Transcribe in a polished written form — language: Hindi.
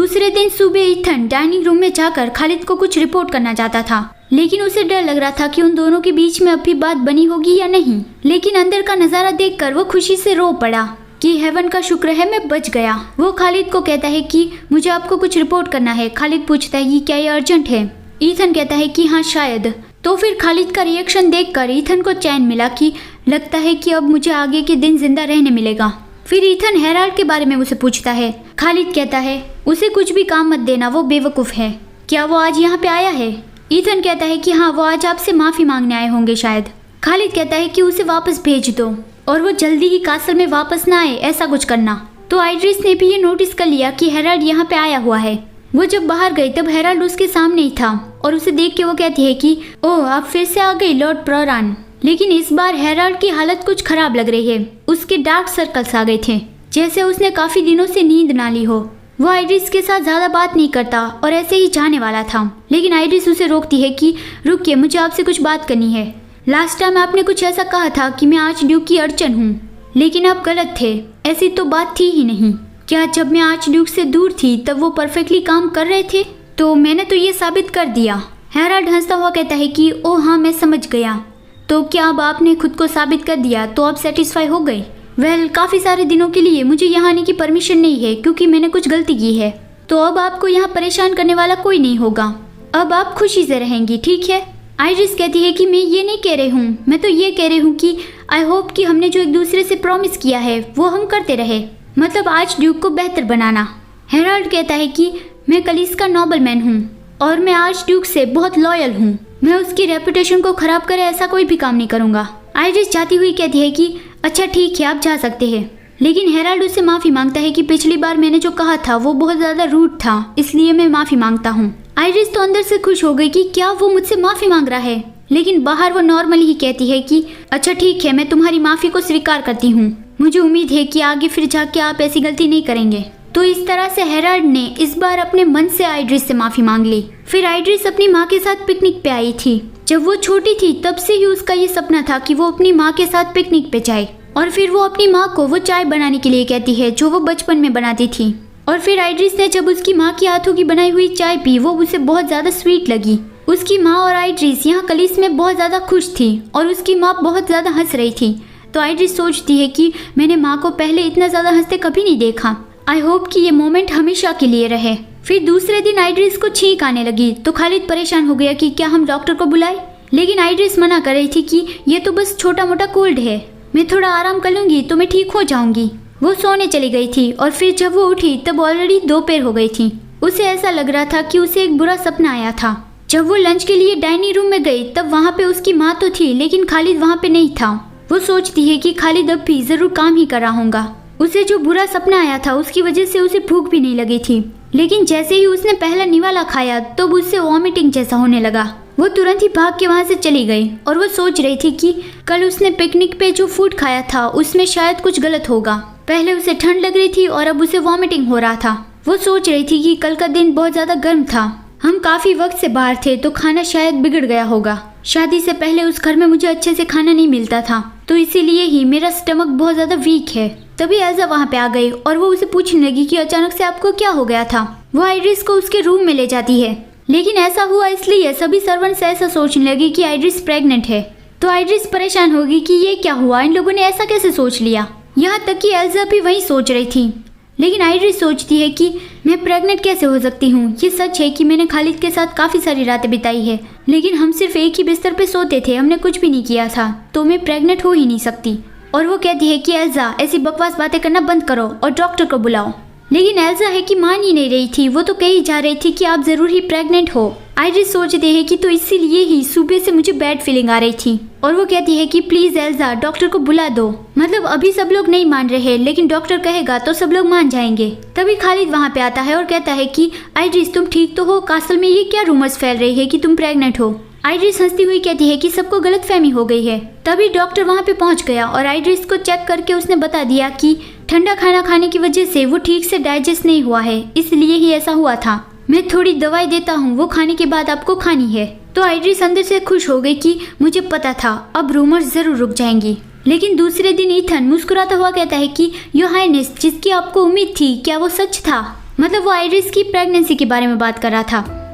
दूसरे दिन सुबह ईथन डाइनिंग रूम में जाकर खालिद को कुछ रिपोर्ट करना चाहता था, लेकिन उसे डर लग रहा था कि उन दोनों के बीच में अब भी बात बनी होगी या नहीं। लेकिन अंदर का नजारा देखकर वो खुशी से रो पड़ा कि हेवन का शुक्र है मैं बच गया। वो खालिद को कहता है कि मुझे आपको कुछ रिपोर्ट करना है। खालिद पूछता है कि क्या ये अर्जेंट है। ईथन कहता है कि हाँ शायद। तो फिर खालिद का रिएक्शन देखकर ईथन को चैन मिला कि लगता है कि अब मुझे आगे के दिन जिंदा रहने मिलेगा। फिर ईथन हेराल्ड के बारे में उसे पूछता है। खालिद कहता है उसे कुछ भी काम मत देना, वो बेवकूफ़ है। क्या वो आज यहाँ पे आया है? ईथन कहता है कि हाँ वो आज आपसे माफ़ी मांगने आए होंगे शायद। खालिद कहता है कि उसे वापस भेज दो और वो जल्दी ही कासल में वापस ना आए, ऐसा कुछ करना। तो आइड्रिस ने भी ये नोटिस कर लिया कि हेराल्ड यहाँ पे आया हुआ है। वो जब बाहर गई तब हेराल्ड उसके सामने ही था और उसे देख के वो कहती है कि ओह आप फिर से आ गई लॉर्ड प्रॉरान। लेकिन इस बार हेराल्ड की हालत कुछ खराब लग रही है। उसके डार्क सर्कल्स आ गए थे, जैसे उसने काफी दिनों से नींद ना ली हो। वो आइड्रिस के साथ ज्यादा बात नहीं करता और ऐसे ही जाने वाला था, लेकिन आइड्रिस उसे रोकती है कि रुकिए मुझे आपसे कुछ बात करनी है। लास्ट टाइम आपने कुछ ऐसा कहा था कि मैं आर्च ड्यूक की अर्चन हूँ, लेकिन आप गलत थे। ऐसी तो बात थी ही नहीं। क्या जब मैं आर्च ड्यूक से दूर थी तब वो परफेक्टली काम कर रहे थे? तो मैंने तो ये साबित कर दिया। हेराल्ड हंसता हुआ कहता है कि ओह हाँ मैं समझ गया। तो क्या अब आपने खुद को साबित कर दिया तो आप सेटिस्फाई हो गए? वेल काफ़ी सारे दिनों के लिए मुझे यहाँ आने की परमिशन नहीं है क्योंकि मैंने कुछ गलती की है। तो अब आपको यहाँ परेशान करने वाला कोई नहीं होगा। अब आप खुशी से रहेंगी, ठीक है? आइरिस कहती है कि मैं ये नहीं कह रही हूँ, मैं तो ये कह रही हूँ कि आई होप कि हमने जो एक दूसरे से प्रॉमिस किया है वो हम करते रहे, मतलब आर्च ड्यूक को बेहतर बनाना। हेराल्ड कहता है कि मैं कलीस का नोबलमैन हूँ और मैं आर्च ड्यूक से बहुत लॉयल हूँ। मैं उसकी रेपुटेशन को खराब करे ऐसा कोई भी काम नहीं करूँगा। आइरिस जाती हुई कहती है कि अच्छा ठीक है आप जा सकते हैं। लेकिन हेराल्ड उससे माफ़ी मांगता है कि पिछली बार मैंने जो कहा था वो बहुत ज़्यादा रूड था, इसलिए मैं माफ़ी मांगता हूँ। आइरिस तो अंदर से खुश हो गई कि क्या वो मुझसे माफ़ी मांग रहा है, लेकिन बाहर वो नॉर्मली ही कहती है कि अच्छा ठीक है मैं तुम्हारी माफ़ी को स्वीकार करती हूँ। मुझे उम्मीद है कि आगे फिर जाके आप ऐसी गलती नहीं करेंगे। तो इस तरह से हेराल्ड ने इस बार अपने मन से आइड्रिस से माफ़ी मांग ली। फिर आइड्रिस अपनी माँ के साथ पिकनिक पे आई थी। जब वो छोटी थी तब से ही उसका ये सपना था कि वो अपनी माँ के साथ पिकनिक पे जाए और फिर वो अपनी माँ को वो चाय बनाने के लिए कहती है जो वो बचपन में बनाती थी। और फिर आइड्रिस ने जब उसकी माँ के हाथों की बनाई हुई चाय पी वो उसे बहुत ज़्यादा स्वीट लगी। उसकी माँ और आइड्रिस यहाँ कलीस में बहुत ज़्यादा खुश थी और उसकी माँ बहुत ज़्यादा हंस रही थी। तो आइड्रिस सोचती है कि मैंने माँ को पहले इतना ज़्यादा हंसते कभी नहीं देखा। आई होप कि ये मोमेंट हमेशा के लिए रहे। फिर दूसरे दिन आइड्रिस को छींक आने लगी तो खालिद परेशान हो गया कि क्या हम डॉक्टर को बुलाएं, लेकिन आइड्रिस मना कर रही थी कि ये तो बस छोटा मोटा कोल्ड है, मैं थोड़ा आराम कर लूँगी तो मैं ठीक हो जाऊँगी। वो सोने चली गई थी और फिर जब वो उठी तब ऑलरेडी दोपहर हो गई थी। उसे ऐसा लग रहा था कि उसे एक बुरा सपना आया था। जब वो लंच के लिए डाइनिंग रूम में गई तब वहाँ पे उसकी माँ तो थी लेकिन खालिद वहाँ पे नहीं था। वो सोचती है कि खालिद अब भी ज़रूर काम ही कर रहा होगा। उसे जो बुरा सपना आया था उसकी वजह से उसे भूख भी नहीं लगी थी, लेकिन जैसे ही उसने पहला निवाला खाया तो उससे वॉमिटिंग जैसा होने लगा। वो तुरंत ही भाग के वहाँ से चली गई और वो सोच रही थी कि कल उसने पिकनिक पे जो फूड खाया था उसमें शायद कुछ गलत होगा। पहले उसे ठंड लग रही थी और अब उसे वॉमिटिंग हो रहा था। वो सोच रही थी कि कल का दिन बहुत ज़्यादा गर्म था, हम काफ़ी वक्त से बाहर थे तो खाना शायद बिगड़ गया होगा। शादी से पहले उस घर में मुझे अच्छे से खाना नहीं मिलता था तो इसीलिए ही मेरा स्टमक बहुत ज़्यादा वीक है। तभी एल्जा वहाँ पे आ गई और वो उसे पूछने लगी कि अचानक से आपको क्या हो गया था। वो आइड्रिस को उसके रूम में ले जाती है, लेकिन ऐसा हुआ इसलिए सभी सर्वेंट्स ऐसा सोचने लगी कि आइड्रिस प्रेग्नेंट है। तो आइड्रिस परेशान होगी कि ये क्या हुआ, इन लोगों ने ऐसा कैसे सोच लिया। यहाँ तक कि एल्जा भी वही सोच रही थी, लेकिन आइड्रिस सोचती है कि मैं प्रेग्नेंट कैसे हो सकती हूँ। ये सच है कि मैंने खालिद के साथ काफ़ी सारी रातें बिताई है, लेकिन हम सिर्फ एक ही बिस्तर पे सोते थे, हमने कुछ भी नहीं किया था, तो मैं प्रेग्नेंट हो ही नहीं सकती। और वो कहती है कि एल्जा ऐसी बकवास बातें करना बंद करो और डॉक्टर को बुलाओ। लेकिन एल्जा है कि मान ही नहीं रही थी, वो तो कही जा रही थी कि आप ज़रूर ही प्रेग्नेंट हो। आइरिस सोचते हैं कि तो इसीलिए ही सुबह से मुझे बैड फीलिंग आ रही थी और वो कहती है कि प्लीज़ एल्जा डॉक्टर को बुला दो। मतलब अभी सब लोग नहीं मान रहे लेकिन डॉक्टर कहेगा तो सब लोग मान जाएंगे। तभी खालिद वहाँ पे आता है और कहता है कि आइरिस तुम ठीक तो हो, कासल में ये क्या रूमर्स फैल रही है कि तुम प्रेग्नेंट हो। आइरिस हंसती हुई कहती है कि सबको गलतफहमी हो गई है। तभी डॉक्टर वहाँ पे पहुँच गया और आइरिस को चेक करके उसने बता दिया कि ठंडा खाना खाने की वजह से वो ठीक से डाइजेस्ट नहीं हुआ है, इसलिए ही ऐसा हुआ था। मैं थोड़ी दवाई देता हूँ, वो खाने के बाद आपको खानी है। तो आइरिस अंदर से खुश हो गई कि मुझे पता था अब रूमर्स जरूर रुक जाएंगी। लेकिन दूसरे दिन ईथन मुस्कुराता हुआ कहता है कि योर हाइनेस जिसकी आपको उम्मीद थी क्या वो सच था। मतलब वो आइरिस की प्रेगनेंसी के बारे में बात कर रहा था।